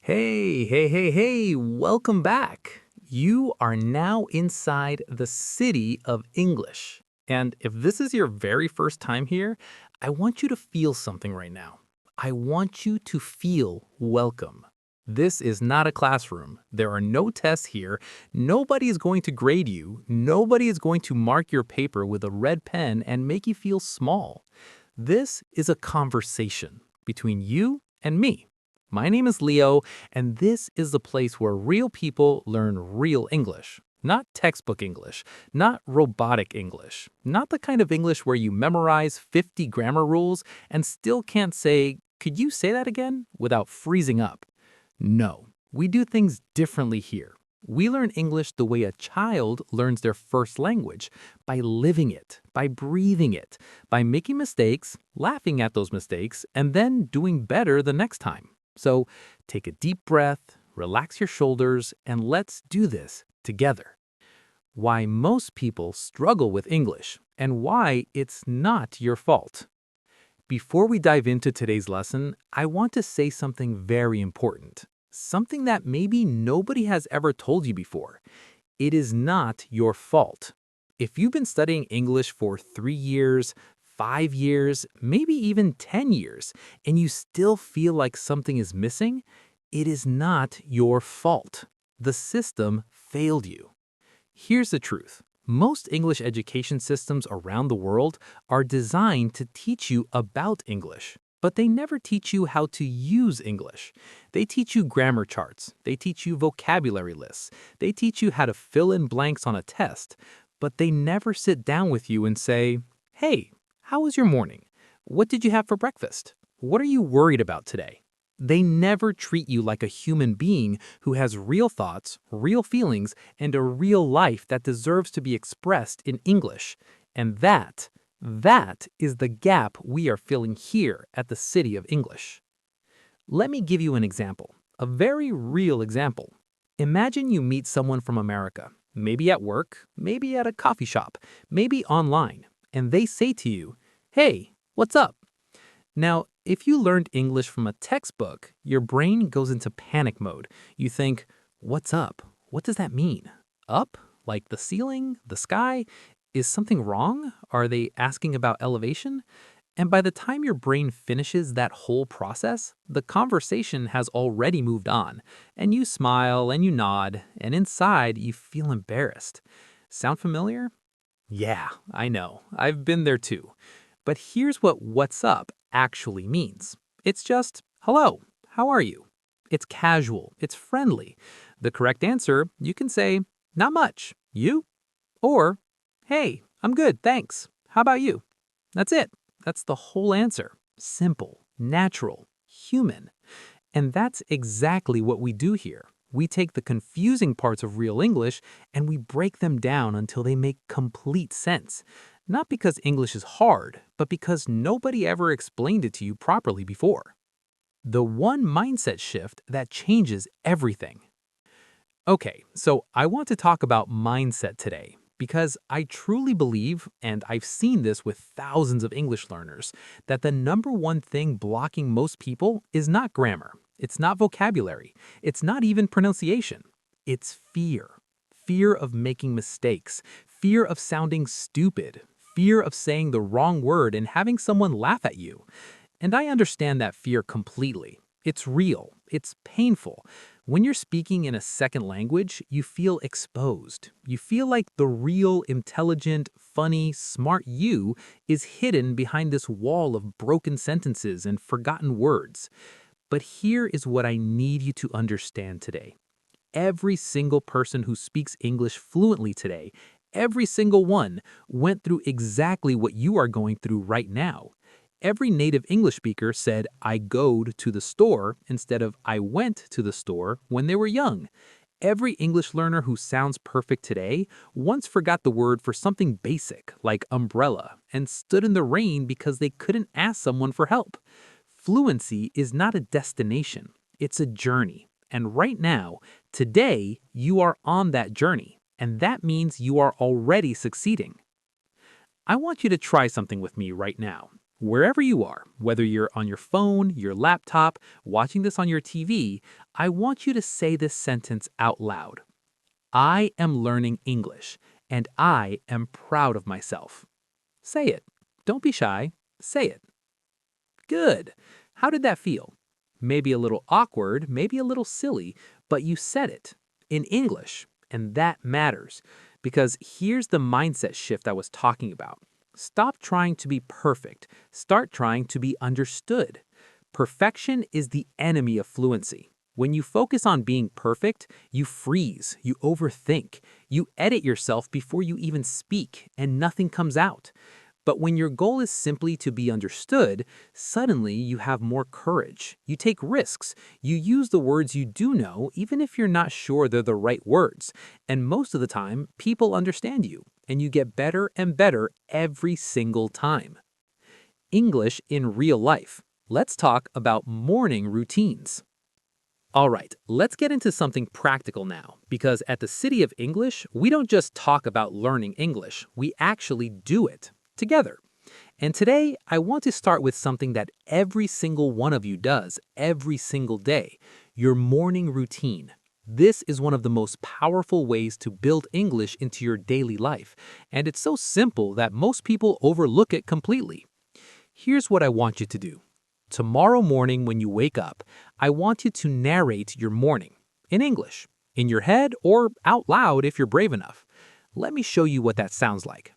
Hey, welcome back. You are now inside the city of English. And if this is your very first time here, I want you to feel something right now. I want you to feel welcome. This is not a classroom. There are no tests here. Nobody is going to grade you. Nobody is going to mark your paper with a red pen and make you feel small. This is a conversation between you and me. My name is Leo, and this is the place where real people learn real English. Not textbook English, not robotic English, not the kind of English where you memorize 50 grammar rules and still can't say, "Could you say that again?" without freezing up. No, we do things differently here. We learn English the way a child learns their first language, by living it, by breathing it, by making mistakes, laughing at those mistakes, and then doing better the next time. So take a deep breath, relax your shoulders, and let's do this together. Why most people struggle with English and why it's not your fault. Before we dive into today's lesson, I want to say something very important. Something that maybe nobody has ever told you before. It is not your fault. If you've been studying English for 3 years, 5 years, maybe even 10 years, and you still feel like something is missing, it is not your fault. The system failed you. Here's the truth. Most English education systems around the world are designed to teach you about English, but they never teach you how to use English. They teach you grammar charts, they teach you vocabulary lists, they teach you how to fill in blanks on a test, but they never sit down with you and say, "Hey, how was your morning? What did you have for breakfast? What are you worried about today?" They never treat you like a human being who has real thoughts, real feelings, and a real life that deserves to be expressed in English. And that is the gap we are filling here at the City of English. Let me give you an example, a very real example. Imagine you meet someone from America, maybe at work, maybe at a coffee shop, maybe online, and they say to you, "Hey, what's up?" Now, if you learned English from a textbook, your brain goes into panic mode. You think, "What's up? What does that mean? Up? Like the ceiling? The sky? Is something wrong? Are they asking about elevation?" And by the time your brain finishes that whole process, the conversation has already moved on. And you smile and you nod, and inside you feel embarrassed. Sound familiar? Yeah, I know. I've been there too. But here's what "what's up" actually means. It's just, "Hello, how are you?" It's casual, it's friendly. The correct answer, you can say, "Not much. You?" Or, "Hey, I'm good, thanks. How about you?" That's it. That's the whole answer. Simple, natural, human. And that's exactly what we do here. We take the confusing parts of real English and we break them down until they make complete sense. Not because English is hard, but because nobody ever explained it to you properly before. The one mindset shift that changes everything. Okay, so I want to talk about mindset today because I truly believe, and I've seen this with thousands of English learners, that the number one thing blocking most people is not grammar, it's not vocabulary, it's not even pronunciation. It's fear. Fear of making mistakes, fear of sounding stupid, fear of saying the wrong word and having someone laugh at you. And I understand that fear completely. It's real. It's painful. When you're speaking in a second language, you feel exposed. You feel like the real, intelligent, funny, smart you is hidden behind this wall of broken sentences and forgotten words. But here is what I need you to understand today. Every single person who speaks English fluently today, every single one, went through exactly what you are going through right now. Every native English speaker said "I goed to the store" instead of "I went to the store" when they were young. Every English learner who sounds perfect today once forgot the word for something basic like umbrella and stood in the rain because they couldn't ask someone for help. Fluency is not a destination, it's a journey. And right now, today, you are on that journey, and that means you are already succeeding. I want you to try something with me right now. Wherever you are, whether you're on your phone, your laptop, watching this on your TV, I want you to say this sentence out loud. I am learning English, and I am proud of myself. Say it. Don't be shy. Say it. Good. How did that feel? Maybe a little awkward, maybe a little silly, but you said it in English, and that matters. Because here's the mindset shift I was talking about. Stop trying to be perfect. Start trying to be understood. Perfection is the enemy of fluency. When you focus on being perfect, you freeze, you overthink, you edit yourself before you even speak, and nothing comes out. But when your goal is simply to be understood, suddenly you have more courage. You take risks. You use the words you do know, even if you're not sure they're the right words. And most of the time, people understand you, and you get better and better every single time. English in real life. Let's talk about morning routines. All right, let's get into something practical now, because at the City of English, we don't just talk about learning English, we actually do it together. And today, I want to start with something that every single one of you does every single day, your morning routine. This is one of the most powerful ways to build English into your daily life, and it's so simple that most people overlook it completely. Here's what I want you to do. Tomorrow morning when you wake up, I want you to narrate your morning in English, in your head or out loud if you're brave enough. Let me show you what that sounds like.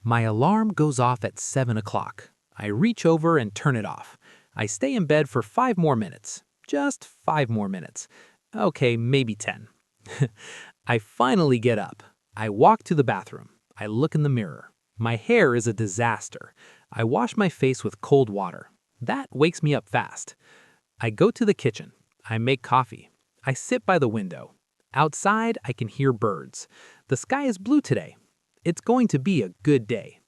My alarm goes off at 7 o'clock. I reach over and turn it off. I stay in bed for 5 more minutes. Just 5 more minutes. Okay, maybe 10. I finally get up. I walk to the bathroom. I look in the mirror. My hair is a disaster. I wash my face with cold water. That wakes me up fast. I go to the kitchen. I make coffee. I sit by the window. Outside, I can hear birds. The sky is blue today. It's going to be a good day.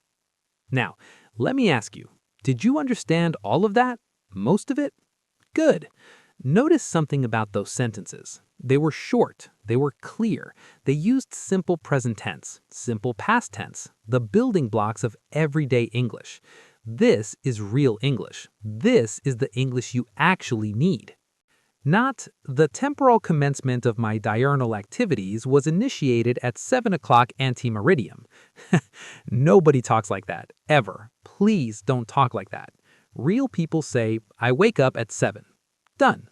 Now, let me ask you, did you understand all of that? Most of it? Good. Notice something about those sentences. They were short. They were clear. They used simple present tense, simple past tense, the building blocks of everyday English. This is real English. This is the English you actually need. Not the temporal commencement of my diurnal activities was initiated at 7 o'clock anti-meridium. Nobody talks like that, ever. Please don't talk like that. Real people say, I wake up at 7. Done.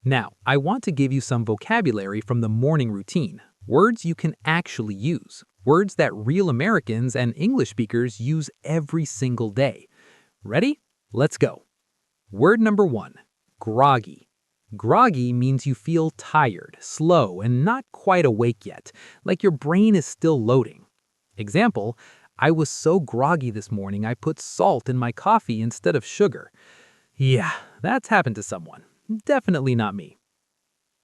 Now, I want to give you some vocabulary from the morning routine, words you can actually use, words that real Americans and English speakers use every single day. Ready? Let's go. Word number 1, groggy. Groggy means you feel tired, slow, and not quite awake yet, like your brain is still loading. Example, I was so groggy this morning I put salt in my coffee instead of sugar. Yeah, that's happened to someone. Definitely not me.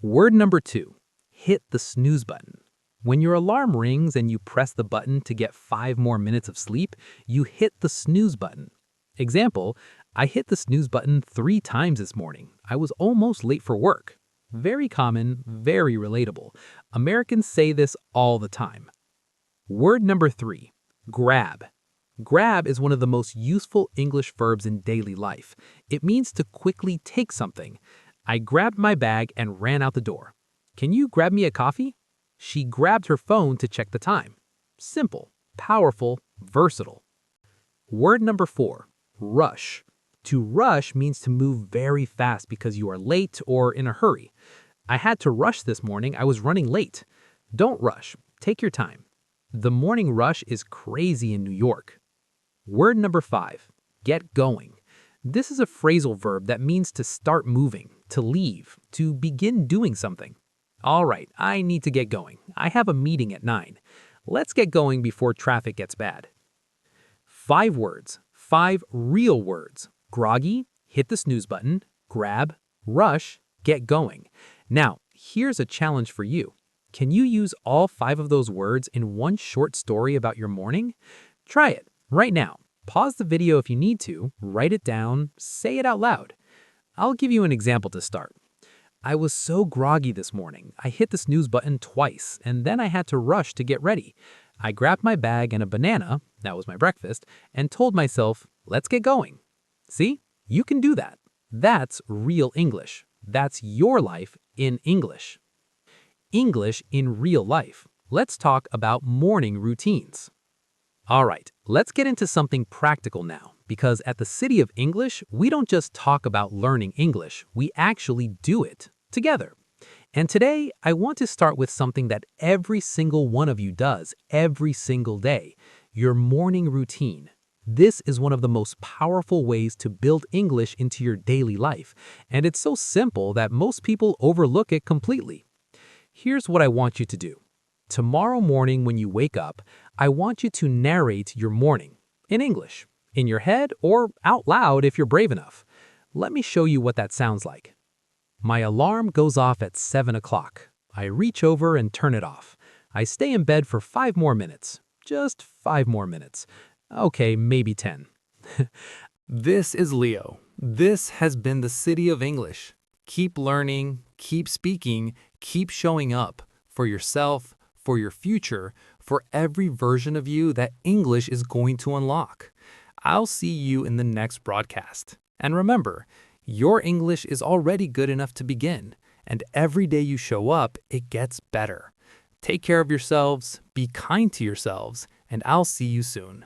Word number 2, hit the snooze button. When your alarm rings and you press the button to get 5 more minutes of sleep, you hit the snooze button. Example, I hit the snooze button 3 times this morning. I was almost late for work. Very common, very relatable. Americans say this all the time. Word number 3, grab. Grab is one of the most useful English verbs in daily life. It means to quickly take something. I grabbed my bag and ran out the door. Can you grab me a coffee? She grabbed her phone to check the time. Simple, powerful, versatile. Word number 4, rush. To rush means to move very fast because you are late or in a hurry. I had to rush this morning. I was running late. Don't rush. Take your time. The morning rush is crazy in New York. Word number 5, get going. This is a phrasal verb that means to start moving, to leave, to begin doing something. All right, I need to get going. I have a meeting at 9. Let's get going before traffic gets bad. 5 words, 5 real words. Groggy, hit the snooze button, grab, rush, get going. Now, here's a challenge for you. Can you use all 5 of those words in one short story about your morning? Try it right now. Pause the video if you need to, write it down, say it out loud. I'll give you an example to start. I was so groggy this morning. I hit the snooze button twice, and then I had to rush to get ready. I grabbed my bag and a banana, that was my breakfast, and told myself, let's get going. See, you can do that. That's real English. That's your life in English. English in real life. Let's talk about morning routines. All right, let's get into something practical now, because at the City of English, we don't just talk about learning English, we actually do it together. And today, I want to start with something that every single one of you does every single day, your morning routine. This is one of the most powerful ways to build English into your daily life, and it's so simple that most people overlook it completely. Here's what I want you to do. Tomorrow morning when you wake up, I want you to narrate your morning in English, in your head or out loud if you're brave enough. Let me show you what that sounds like. My alarm goes off at 7 o'clock. I reach over and turn it off. I stay in bed for 5 more minutes. Just 5 more minutes. Okay, maybe 10. This is Leo. This has been the City of English. Keep learning, keep speaking, keep showing up for yourself, for your future, for every version of you that English is going to unlock. I'll see you in the next broadcast. And remember, your English is already good enough to begin, and every day you show up, it gets better. Take care of yourselves, be kind to yourselves, and I'll see you soon.